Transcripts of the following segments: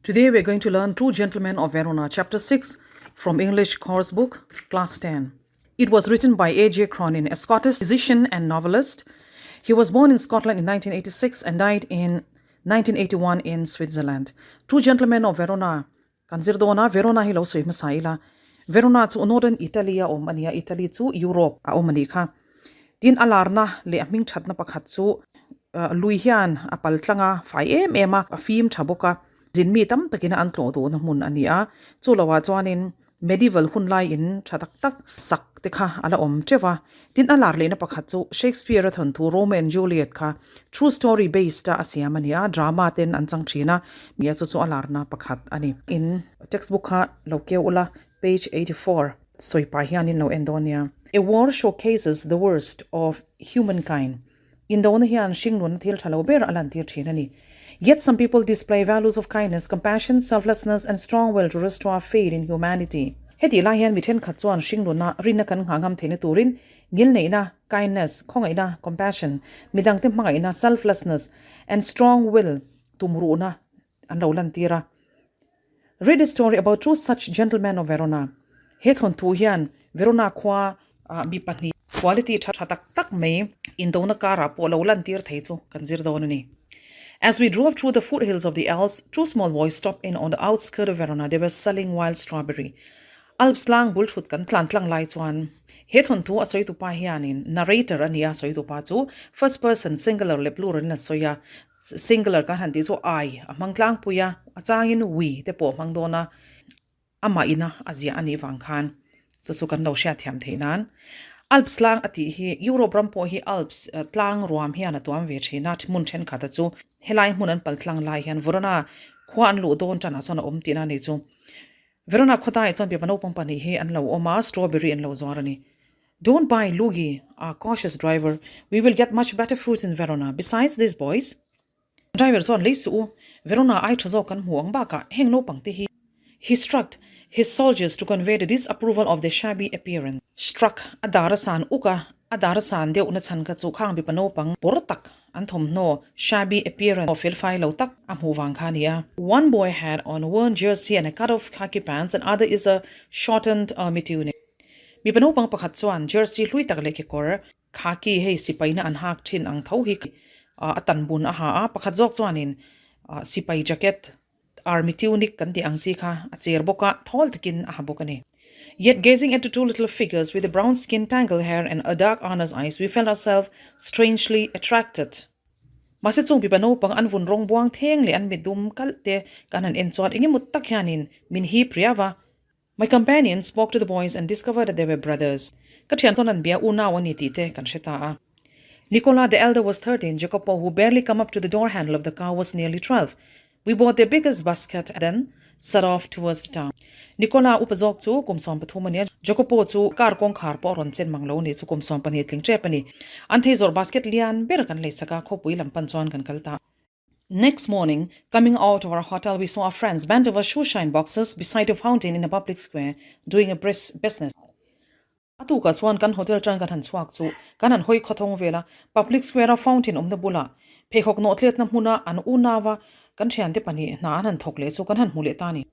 Today we're going to learn Two Gentlemen of Verona, Chapter 6 from English Course Book, Class 10. It was written by A.J. Cronin, a Scottish physician and novelist. He was born in Scotland in 1986 and died in 1981 in Switzerland. Two Gentlemen of Verona. Kanzirdona Verona hi lo soi masaila. Verona chu northern Italy o mania Italy chu Europe a o mani kha. Tin alarna le aming thatna pakhat chu lui hian apal tlanga fai ema a fim thaboka jin mi tam takina an tlo do na mun ania chulawa chuanin medieval hunlai in thatak tak sak te kha ala om chewa tin alar le na pakhat chu Shakespeare a thon thu Romeo and Juliet kha true story based a siam ania drama ten an chang thina mia chu alar na pakhat ani in textbook kha loke ula page 84 soipa hianin lo endonia. A war showcases the worst of humankind. In the hian shingnun thil thalo ber alan tir thinani. Yet some people display values of kindness, compassion, selflessness, and strong will to restore faith in humanity. Heti la hian mithen khatchuan shingnun na rinna kan ngam thene turin gil neina kindness, khongaina compassion, midang te mangaina selflessness, and strong will tumruna an laulan tira. Read a story about two such gentlemen of Verona. Hethon tu hian Verona kwa bipani quality thatak tak mai in dona kara po laulan tir theichu kanzir donani. As we drove through the foothills of the Alps, two small boys stopped in on the outskirts of Verona. They were selling wild strawberry. Alps lang bulthut kan tlang lai chuan hethon tu asoi tu pa hianin narrator ania soi tu pa chu first person singular le plural na soya singular kan han ti chu I amang tlang puya achangin we te po mangdona ama ina azia ani wangkhan chu kan lo sha thiam theinan Alps lang ati hi Europe rampo hi Alps tlang ruam hian atuam ve thina mun then khata chu helai munan pal tlang lai hian Verona khwan lu don chana chona tina ni chu Verona khotai chon pe pano pani he an lo oma strawberry and lo zorani. Don't buy lugi, cautious driver. We will get much better fruits in Verona. Besides these boys, driver son leisu Verona ai thazo kan huang ba ka heng no pangti hi. He struck his soldiers to convey the disapproval of their shabby appearance. Struck adarasan uka adarasan de una chan ka chu khang bi pano pang portak anthom no shabby appearance of fai lo tak amhu wang khania. One boy had on a worn jersey and a cut off khaki pants, and other is a shortened army tunic. Mi pano pang pakhat chuan jersey hlui tak le ke kor khaki hei sipai na an hak thin ang tho hi atan bun a ha a pakhat jok chuanin sipai jacket army tunic kan ti ang chi kha a cher boka thol takin a ha bokani. Yet gazing at the two little figures with the brown skin, tangled hair, and a dark honest eyes, we felt ourselves strangely attracted. Masitsung pipano pang anvun rong buang theng le an midum kalte kanan enchot ingi muttak hianin min hi priyava. My companion spoke to the boys and discovered that they were brothers. Kathian sonan bia una wani tite kan sheta. Nicola the elder was 13. Jacopo, who barely come up to the door handle of the car, was nearly 12. We bought their biggest basket and then set off towards the town. Nicola upazok chu kumsom pathumania Jacopo chu kar kong khar po ron chen manglo ni chu kumsom pani tling trepani anthe zor basket lian ber kan le saka khopui lampan chon kan kalta. Next morning, coming out of our hotel, we saw our friends bent over shoeshine boxes beside a fountain in a public square doing a business. Atu ka chuan kan hotel tang kan han chuak chu kan han hoi khothong vela public square a fountain om na bula phehok no tlet na hmuna an unawa kan thian te pani na han thokle chu kan han mule tani.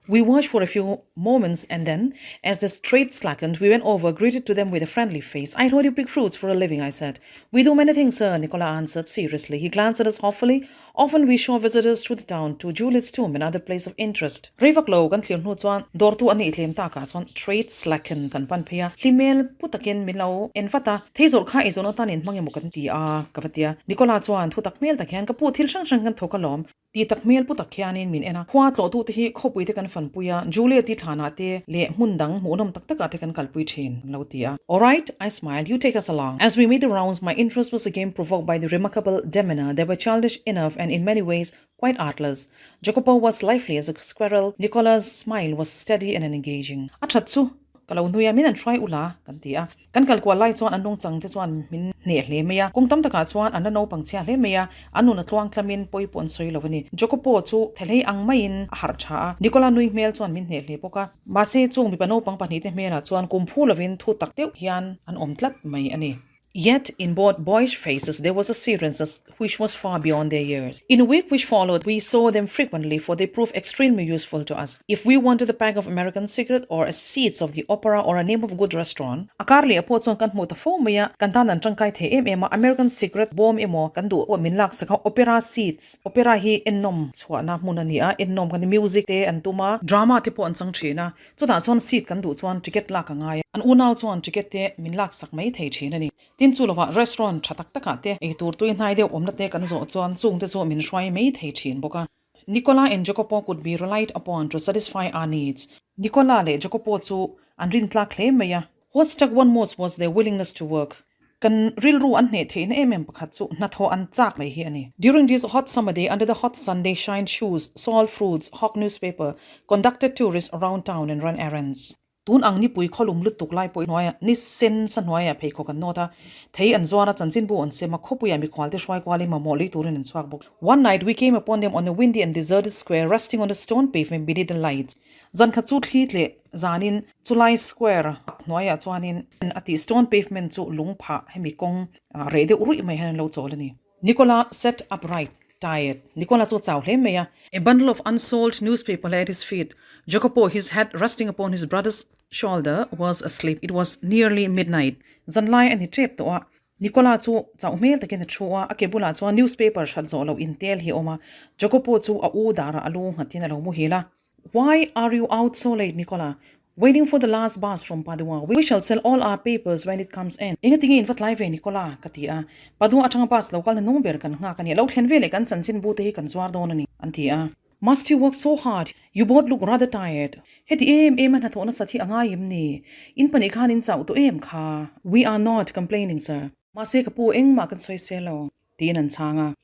We watched for a few moments and then, as the street slackened, we went over, greeted to them with a friendly face. I thought you pick fruits for a living, I said. We do many things, sir, Nicola answered seriously. He glanced at us hopefully. Often we show visitors to the town, to Juliet's tomb, another place of interest. Revaklo kan tliam nu chuan dortu ani tliam ta ka chuan trade slacken kan pan phia limel putakin milau enfata theizor kha izono tanin mangemu kan ti a kapatia Nicola chuan thu takmel takhian ka pu thil sang sang kan thokalom ti takmel putak khianin min ena khwa tlo tu te hi khopui te kan fan puya Juliet ti thana te le mundang munam tak tak ate kan kalpui thin lautia. All right, I smiled. You take us along. As we made the rounds, my interest was again provoked by the remarkable demeanor. They were childish enough and in many ways quite artless. Jacopo was lively as a squirrel. Nicola's smile was steady and engaging. Achatsu kalau nuya min an try ula kan tia kan kalkwa lai chuan andong chang te chuan min ne hle meya kongtam taka chuan an no pangchia hle meya anu na tluang tlamin poi pon soi lovani Jacopo chu thelei ang main har tha Nicola nui mel chuan min ne hle poka mase chung mi pano pang pani te mena chuan kumphu lovin thu tak teu hian an omtlat mai ani. Yet, in both boys' faces, there was a seriousness which was far beyond their years. In a week which followed, we saw them frequently, for they proved extremely useful to us. If we wanted a pack of American Secret or a seats of the opera or a name of a good restaurant, akarli apo chon kan hmuta fo maya kan tanan tangkai the ema American Secret bom emo kan du o minlak saka opera seats. Opera hi ennom chwana munani a ennom kan music te antuma drama te po an chang thina chuta chon seat kan du chon ticket la ka ngai an unal chon ticket te minlak sak mai thei thina ni tin chu lawa restaurant thatak taka te e tur tu in hai de omna te kan zo chuan chung te chu min shwai mai thei thin boka. Nicola and Jacopo could be relied upon to satisfy our needs. Nicola le Jacopo chu an rin tla claim maya. What struck one most was their willingness to work. Kan rilru an ne thein emem pakhat chu na tho an chak mai hi ani. During this hot summer day, under the hot sun, they shined shoes, sold fruits, hawked newspaper, conducted tourists around town and ran errands. Tun ang ni pui kholum lutuk lai poi noya ni sen san noya phei kho kan nota thei an zwana chanchin bu on se ma khopu ya mi khwalte shwai kwali ma moli turin in swak bok. One night we came upon them on a windy and deserted square, resting on the stone pavement beneath the lights. Zan kha chu thlit le zanin chulai square noya chuanin ati stone pavement chu lungpha hemi kong re de urui mai han lo cholani. Nicola sat upright, tired. Nicola chu chaw hle meya. A bundle of unsold newspaper lay at his feet. Jacopo, his head resting upon his brother's shoulder, was asleep. It was nearly midnight. Zanlai and he tripped to Nicola chu chaw mel takin chua akebula chu newspaper shal zo lo intel hi oma. Jacopo chu a u dara alu ngatin alo mu hila. Why are you out so late, Nicola? Waiting for the last bus from Padua. We shall sell all our papers when it comes in. Ingatingin vat live Nicola katia. Padua atang bus local na number kan nga kani. Law khen vele kan sansin bute hi kan swar donani. Antia. Must you work so hard? You both look rather tired. Heti em an hathona sathi anga yimni. In pani khanin chaw to em kha. We are not complaining, sir. Mase kapu eng ma kan soi selo. Tin an changa.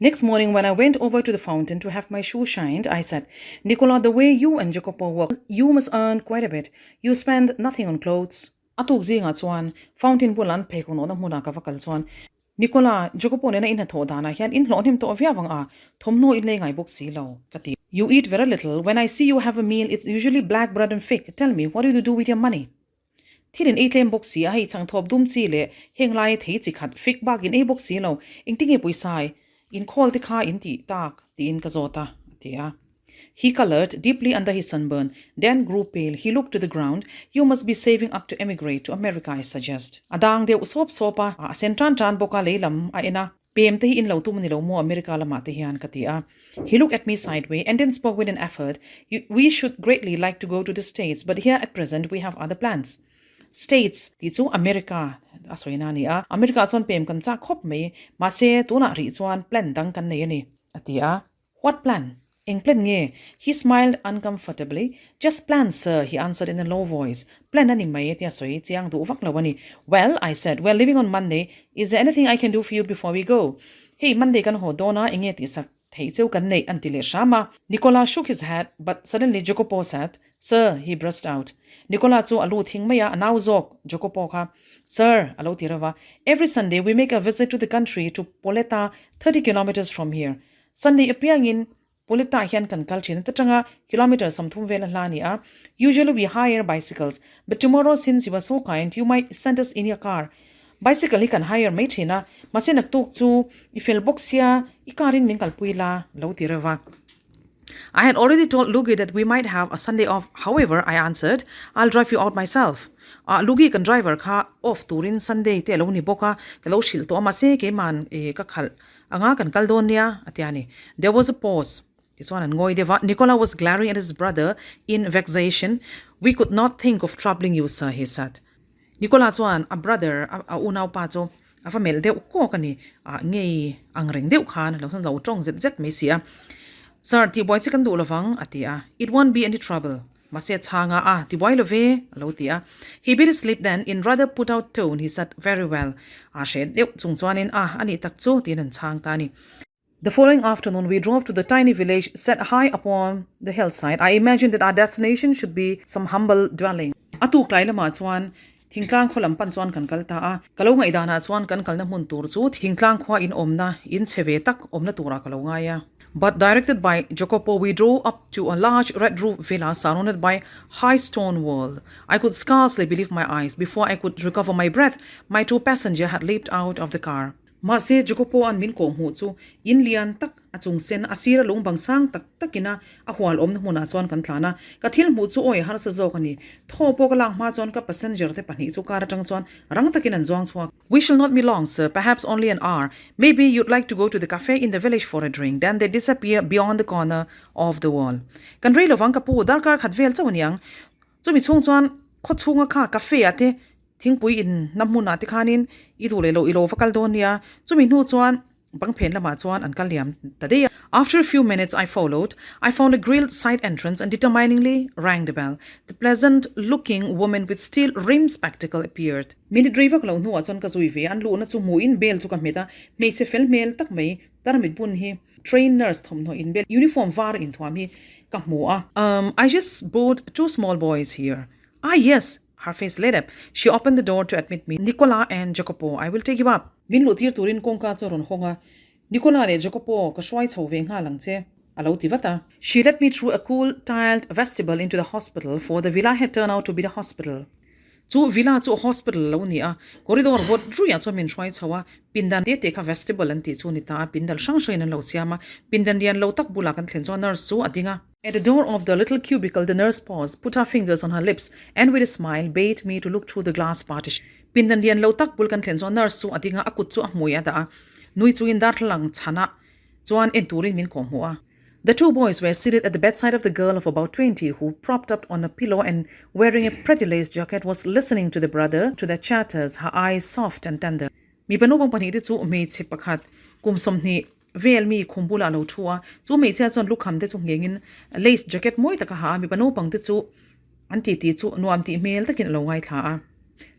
Next morning, when I went over to the fountain to have my shoe shined, I said, Nicola, the way you and Jacopo work, you must earn quite a bit. You spend nothing on clothes. Atuk zinga chuan, fountain bulan pekon ona muna ka vakal chuan. Nicola, Jacopo nena in hatho dana hian in hlon him to avyawang a. Thomno in le ngai bok si lo. Kati. You eat very little. When I see you have a meal, it's usually black bread and fig. Tell me, what do you do with your money? Thirin eitlem bok si a hi chang thop dum chi le heng lai thei chi khat fig bag in e bok si lo. Ingting e puisai. In call the car in ti tak, ti in kazota, tia. He colored deeply under his sunburn, then grew pale. He looked to the ground. You must be saving up to emigrate to America, I suggest. Adang de usop sopa, a sentran tran boka leilam, a ina, PM te in lautum nilo mo America lamate hian katia. He looked at me sideways and then spoke with an effort. We should greatly like to go to the States, but here at present we have other plans. States, ti chu America, asoina ni a America chon pem kan cha khop me ma se tuna ri chuan plan dang kan nei ani atia. What plan? Eng plan nge. He smiled uncomfortably. Just plan, sir, he answered in a low voice. Plan ani mai tia soi chiang du vak lawani. Well, I said, we're leaving on Monday. Is there anything I can do for you before we go? Hey, Monday kan ho dona inge ti sak thei cheu kan nei antile shama. Nicola shook his head, but suddenly Jacopo said, Sir, he burst out. Nicola chu alu thing maya anaw zok Jacopo kha. Sir, alo tirava. Every Sunday we make a visit to the country to Poleta, 30 kilometers from here. Sunday appearing in Poleta hian kan kalchin tatanga kilometers samthum vela lani a. Usually we hire bicycles, but tomorrow since you were so kind, you might send us in your car. Bicycle kan hire mai thina masenak tok chu ifel boxia ikarin min kalpuila lo tirava. I had already told Lugi that we might have a Sunday off. However, I answered, I'll drive you out myself. Lugi kan driver ka off turin Sunday te lo ni boka kalo shil to amase ke man ka khal anga kan kaldonia atiani. There was a pause. This one and ngoi deva. Nicola was glaring at his brother in vexation. We could not think of troubling you, sir, he said. Nicola chuan a brother a unaw pa chu a famel deuh ko kani ngei angreng deuh khan lo san lo tong zet mai sia. Sir, ti boy chikan du lawang atia. It won't be any trouble. Maset changa ti boy love lo tia. He bit his lip then in rather put out tone he said, very well. Shed deuh chung chuanin ani tak chu tin an chang tani. The following afternoon, we drove to the tiny village set high upon the hillside. I imagined that our destination should be some humble dwelling. Atuk lai lama chuan thingtlang kholam pan chuan kan kalta kalo ngai dana chuan kan kalna mun tur chu thingtlang khwa in omna in cheve tak omna tura kalo nga ya. But directed by Jacopo, we drove up to a large red-roofed villa surrounded by high stone wall. I could scarcely believe my eyes. Before I could recover my breath, my two passengers had leaped out of the car. Mase Jacopo an min ko mu chu in lian tak achung sen asira lung bangsang tak takina a hwal om na huna chon kan thlana ka thil mu chu oi har sa zo kani tho po ka lang ma chon ka passenger te pani chu kar tang chon rang takin an zong chwa. We shall not be long, sir, perhaps only an hour. Maybe you'd like to go to the cafe in the village for a drink. Then they disappear beyond the corner of the wall. Kan rei lovang ka pu dar kar khat vel chaw niang chu mi chung chuan kho chunga kha cafe ate thing pui in namuna ti khanin I du le lo ilo fakal don ya chumi nu chuan bang phen lama chuan an kaliam tade. After a few minutes I followed. I found a grilled side entrance and determiningly rang the bell. The pleasant looking woman with steel rimmed spectacle appeared. Minute driver klo nu achon ka zui ve an lu na chu mu in bel chu ka meta me se fel mel tak mai taramit bun hi trained nurse thom no in bel uniform var in thwam hi ka mu a I just bought 2 small boys here. Ah yes. Her face lit up. She opened the door to admit me. Nicola and Jacopo, I will take you up. Min lutir turin kong ka choron honga. Nicola ne Jacopo ka shwai chho ve nga lang che. Alo tivata. She led me through a cool, tiled vestibule into the hospital, for the villa had turned out to be the hospital. Chu villa chu hospital lo ni a. Corridor bot druya cho min shwai chowa. Pindan te ka vestibule an ti chu ni ta pindal sang shai nan lo siama. Pindan dian lo tak bula kan thlen cho nurse chu atinga. At the door of the little cubicle, the nurse paused, put her fingers on her lips, and with a smile bade me to look through the glass partition. Pindan dian lo tak bul kan thlen cho nurse chu atinga akut chu amuya da. Nui chu in dar lang chana. Chuan en turin min ko hua. The 2 boys were seated at the bedside of the girl of about 20 who, propped up on a pillow and wearing a pretty lace jacket, was listening to the brother, to their chatters, her eyes soft and tender. Mi panu bang pani chu me che pakhat kum somni vel mi khumbula lo thua chu me cha chon lukham te chu ngengin lace jacket moi taka ha mi panu pang te chu anti ti chu nuam ti mel takin lo ngai tha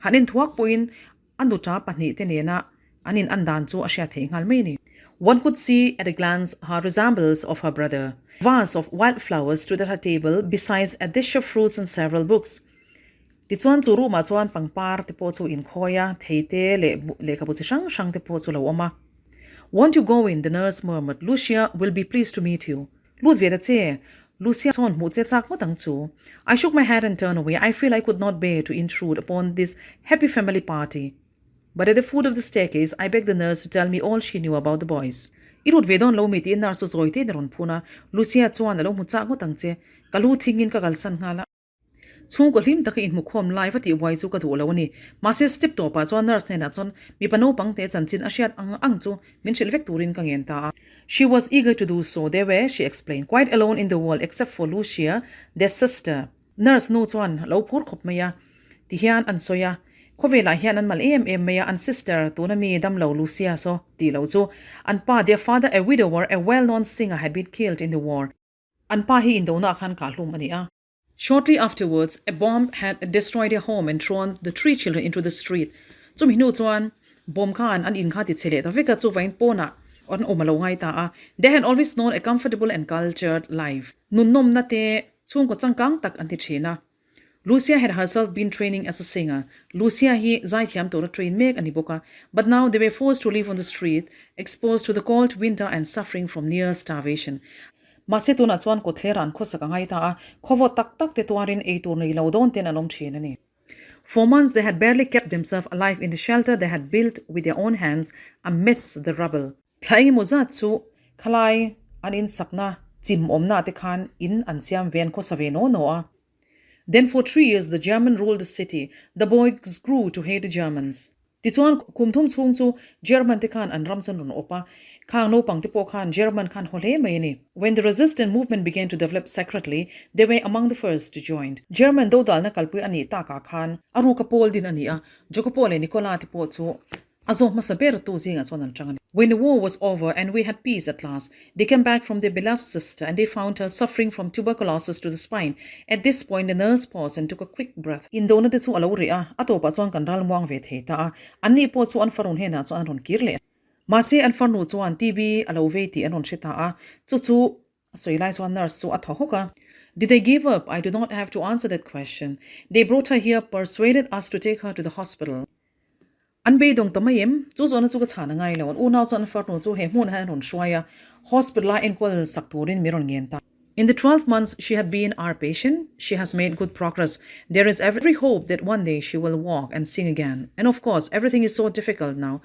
hanin thuak poin anu cha pani te ne na anin andan chu asha thengal me ni. One could see at a glance her resemblance of her brother. A vase of wildflowers stood at her table, besides a dish of fruits and several books. Ti chuan chu ruma chuan pangpar te po chu in khoya theite le ka bu chi sang sang te po chu lo oma. Won't you go in? The nurse murmured. Lucia will be pleased to meet you. Lut ve da che. Lucia son mu che chak mo tang chu. I shook my head and turned away. I feel I could not bear to intrude upon this happy family party. But at the foot of the staircase, I begged the nurse to tell me all she knew about the boys. Irut vedon lo miti in nurse zoite deron puna. Lucia chuan lo mu chak mo tang che. Kalu thingin ka galsan ngala. Chung ko hlim taki in mukhom lai vati wai chu ka du lo ni ma se step to pa chuan nurse ne na chon mi pano pang te chan chin asiat ang chu min chil vek turin ka ngen ta. She was eager to do so. They were, she explained, quite alone in the world except for Lucia, their sister. Nurse no chuan lo phur khop maya ti hian an soya khovela hian an mal em maya an sister tu na mi dam lo Lucia so ti lo chu an pa, their father, a widower, a well-known singer, had been killed in the war. An pa hi in do na khan ka hlum ani a. Shortly afterwards, a bomb had destroyed their home and thrown the 3 children into the street. Chumi nu chuan bomb khan an in kha ti chele ta veka chu vain pona on omalo ngai ta a. They had always known a comfortable and cultured life. Nun nom na te chung ko changkang tak an ti thina. Lucia had herself been training as a singer. Lucia hi zai thiam to train mek ani boka, but now they were forced to live on the street, exposed to the cold winter and suffering from near starvation. Mase na chuan ko thleran kho saka ngai ta khovo tak tak te tuarin e tur nei lo don ten alom thin ani. For months they had barely kept themselves alive in the shelter they had built with their own hands amidst the rubble. Thlai moza chu khalai anin sakna chim omna te khan in ansiam ven kho save no a. Then for 3 years the German ruled the city. The boys grew to hate the Germans. Ti chuan kumthum chung chu German te khan an ramchon ron opa khang no pang te po khan German khan hole mai ni. When the resistance movement began to develop secretly, they were among the first to join. German do dal na kalpui ani ta ka khan aru ka pol din ani a Jacopo le Nicola te po chu azo masaber tu zinga chuan changan. When the war was over and we had peace at last, they came back from their beloved sister and they found her suffering from tuberculosis to the spine. At this point, the nurse paused and took a quick breath. In dona te chu alo ria atopa chuan kan ral muang ve the ta anni po chu an farun hena chu an ron kirle. Mase an farnu chuan TB alo ve ti an ron shita a chu soilai chuan nurse chu atho hoka. Did they give up? I do not have to answer that question. They brought her here, persuaded us to take her to the hospital. An be dong tamayem chu zona chu ka chana ngai lo u naw chon far no chu he mun han ron shwaya hospital en kwal sakturin miron ngen ta. In the 12 months she had been our patient, she has made good progress. There is every hope that one day she will walk and sing again. And of course, everything is so difficult now.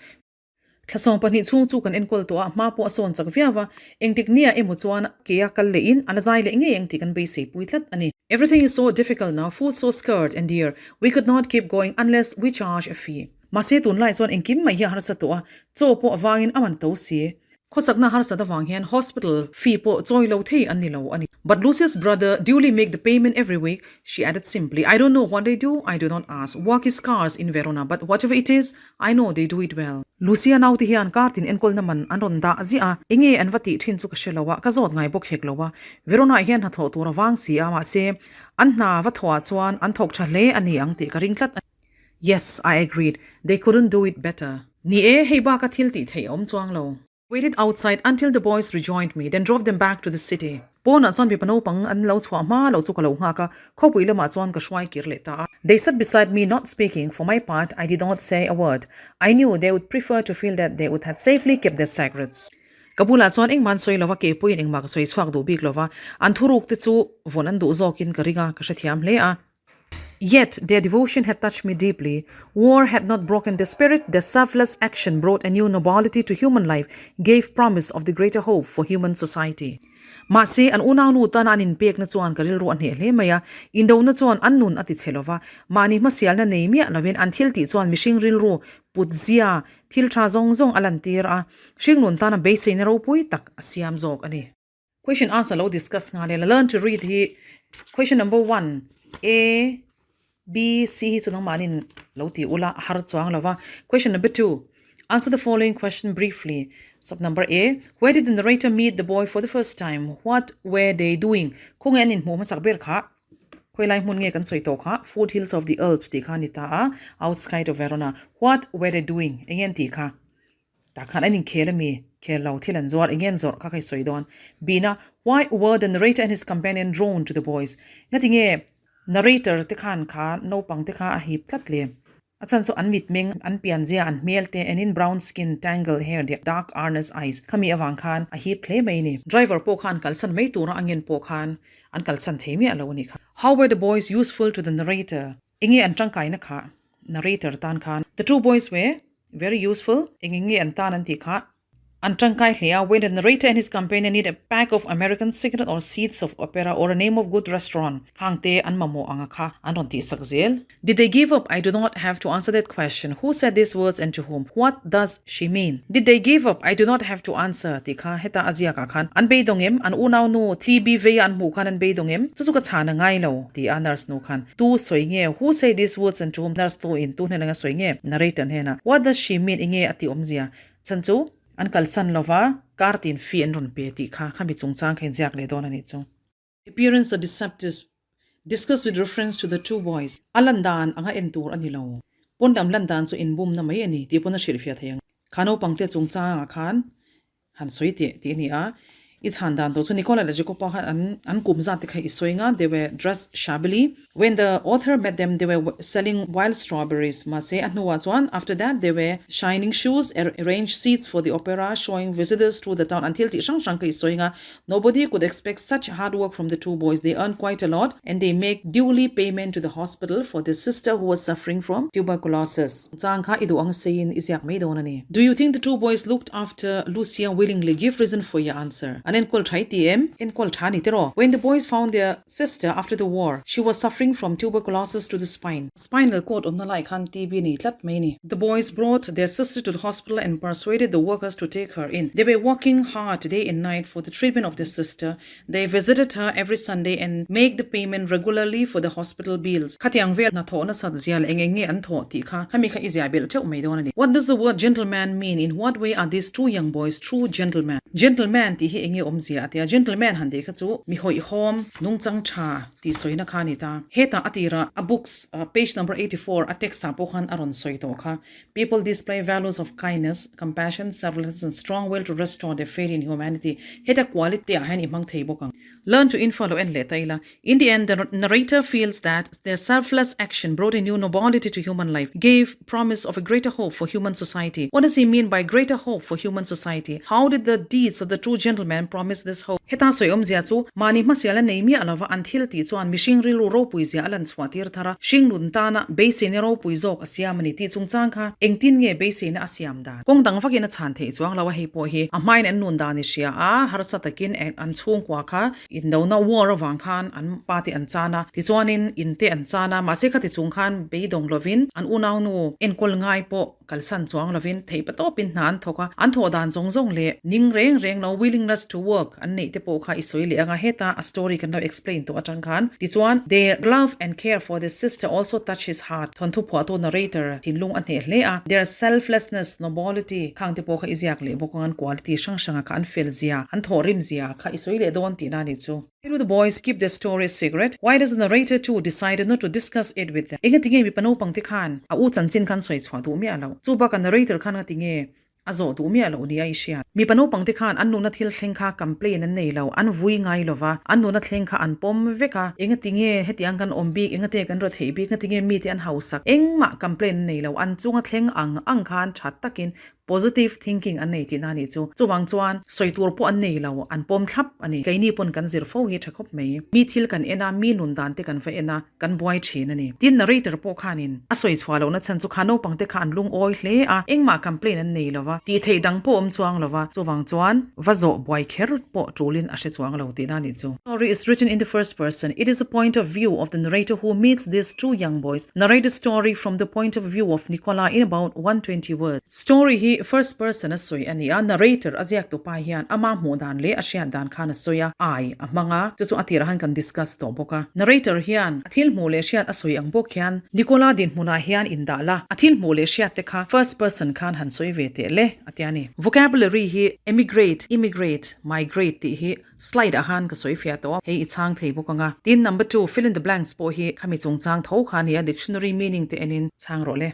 Thlasong pani chung chu kan enkol to a ma po ason chak viawa engtik nia emu chuan kia kal le in alazai le nge engtik an be se puitlat ani. Everything is so difficult now, food so scarce and dear. We could not keep going unless we charge a fee. Mase tun lai chuan engkim mai hi har sa to a cho po awangin aman to si. Khosakna har sa da wang hian hospital fee po choi lo thei an ni lo ani. But Lucy's brother duly make the payment every week. She added simply, I don't know what they do, I do not ask. Work is scarce in Verona, but whatever it is, I know they do it well. Lucia now ti hian kartin enkol naman an ronda zia inge an vati thin chu ka shelawa ka zot ngai bok heklowa. Verona hian ha tho tur wang si ama se an na va thwa chuan an thok tha le ani ang ti ka ringtlat. Yes, I agreed. They couldn't do it better. Ni e heiba ka thil ti thei om chuang lo. Waited outside until the boys rejoined me, then drove them back to the city. Pona son bi pano pang an lo chwa ma lo chu ka lo nga ka khopui lama chuan ka shwai kir le ta. They sat beside me not speaking. For my part, I did not say a word. I knew they would prefer to feel that they would have safely kept their secrets. Kabula chuan eng man soi lawa ke puin eng mak soi chuak du bik lova an thuruk te chu von an du zokin ka ringa ka shathiam hle a. Yet their devotion had touched me deeply. War had not broken their spirit. Their selfless action brought a new nobility to human life, gave promise of the greater hope for human society. Ma se an una nu tan anin pek na chuan karil ro an he hle maya indo na chuan an nun ati chelova mani masial na nei mi lovin an thil ti chuan mishing ril ro putzia thil tha zong zong alantir a shing nun tan be se na ro pui tak asiam zok ani. Question answer lo discuss nga le learn to read he. Question number 1 A B, C, so manin lauti ula har chuang lova. Question number 2. Answer the following question briefly. Sub number A. Where did the narrator meet the boy for the first time? What were they doing? Kung en in mo masak ber kha. Koi lai mun nge kan soi to kha. Foothills of the Alps ti kha ni ta outside of Verona. What were they doing? Again ti kha. Ta khan anin khela mi. Khel lau thilan zor again zor kha kai soi don. Bina. Why were the narrator and his companion drawn to the boys? Ngati nge narrator te khan kha no pang te kha a hi platle achan so an mit meng an pianjia an melte and in brown skin tangled hair the dark earnest eyes khami awang khan a hi play mai ni driver po khan kalsan mai tura angin po khan an kalsan themi alo ni kha. How were the boys useful to the narrator? Ingi an tangkai na kha narrator tan khan the two boys were very useful ingi an tan an ti kha Antangkai Hlea, when the narrator and his companion need a pack of American cigarette or seats of opera or a name of good restaurant. Kangte an mamo angaka anonti sakzel. Did they give up? I do not have to answer that question. Who said these words and to whom? What does she mean? Did they give up? I do not have to answer. Tika heta azia ka khan. An beidongem an unaw no TB ve an mu khan an beidongem. Susuka chana ngai lo. Ti nurse no khan. Tu soinge. Who say these words and to whom? Nurse to in tu nga soinge. Narrator hena. What does she mean? Inge ati omzia. Chanchu an kalsan lova kartin fi en ron peti kha khambi chungchang khen jak le don ani chu. Appearance of deceptive discussed with reference to the two boys. Alandan anga entur ani lo. Pondam landan chu in bum na mai ani ti pona shirfia thayang. Khano pangte chungchang khan han soite ti ni a it's handan to Nicola Lajikopa an kumza te khai isoinga. They were dressed shabbily. When the author met them, they were selling wild strawberries. Mase anuwa chuan. After that, they were shining shoes, arranged seats for the opera, showing visitors to the town until ti shang shang kai isoinga. Nobody could expect such hard work from the two boys. They earn quite a lot and they make duly payment to the hospital for their sister who was suffering from tuberculosis. Changkha idu ang sayin isyak mai donani. Do you think the two boys looked after Lucia willingly? Give reason for your answer. When the boys found their sister after the war, she was suffering from tuberculosis to the spine. Spinal cord on the like The boys brought their sister to the hospital and persuaded the workers to take her in. They were working hard day and night for the treatment of their sister. They visited her every Sunday and make the payment regularly for the hospital bills. What does the word gentleman mean? In what way are these two young boys true gentlemen? Gentleman ti hi nge omzia tia gentleman hande kha chu mi hoi hom nung chang tha ti soina kha ni ta heta atira a books page number 84 a text sa po khan aron soi to kha people display values of kindness compassion selflessness and strong will to restore their faith in humanity heta quality a han imang thei bokang learn to info and letaila in the end the narrator feels that their selfless action brought a new nobility to human life gave promise of a greater hope for human society. What does he mean by greater hope for human society? How did the deeds of the true gentleman promise this hope? Heta soi omzia chu mani masiala neimi alawa until ti chuan mishing rilu ro puizia alan chwatir thara shinglun tana beise ne ro puizok asiamani ti chungchang kha engtin nge beise na asiam da kong dang fakina chan the chuang lawa hei po hi a main an nun da ni sia a harsa takin an chung kwa kha in no na war wang khan an pati an chana ti chuanin in te an chana ma se kha ti chung khan beidong lovin an unaw nu en kol ngai po kalsan chuang lovin thei pato pin nan thoka an tho dan jong le ning reng no willingness to work an nei te po kha isoi le anga heta a story kan explain to atang khan ti chuan their love and care for their sister also touch his heart thon thu pho to narrator tin lung an he le a their selflessness nobility khang te po kha izyak le bokangan quality sang kha an fel zia an thorim zia kha isoi le don ti na ni chu do the boys keep their story secret? Why does the narrator too decided not to discuss it with them? Inga tinge mi pano pangti khan a u chanchin khan soi chwa du mi alo chu ba ka narrator khan tinge azo du mi alo ni aisha mi pano pangti khan an nu na thil thleng kha complain an nei lo an vui ngai lova an nu na thleng kha an pom veka inga tinge hetiang kan ombi inga te kan ro thei bi inga tinge mi te an hausak engma complain nei lo an chunga thleng ang khan that takin positive thinking an nei ti na ni chu chuwang chuan soitur po an nei lo an pom thlap ani kaini pon kan zir fo hi thakop mei mi thil kan ena mi nun dan te kan fa ena kan boy thin ani tin narrator po khanin a soi chwalo na chan chu khano pangte khan lung oi hle a engma complain an nei lova ti thei dang po chuang lova chuwang chuan vazo boy kher po trolin a she chuang lo ti na ni chu story is written in the first person. It is a point of view of the narrator who meets these two young boys. Narrate the story from the point of view of Nicola in about 120 words. Story hi first person asoi ani a narrator aziak to pa hian ama mo dan le asian dan khan asoya ai amanga chu atirahan kan discuss to boka narrator hian athil mo le siat asoi ang bok hian Nicola din huna hian indala athil mo le siat te kha first person khan han soi ve te le atiani vocabulary hi emigrate immigrate migrate ti hi slide ahan ka soi fia to hei ichang thei bokanga tin number 2 fill in the blanks po hi khami chungchang tho khan ya dictionary meaning te enin chang ro le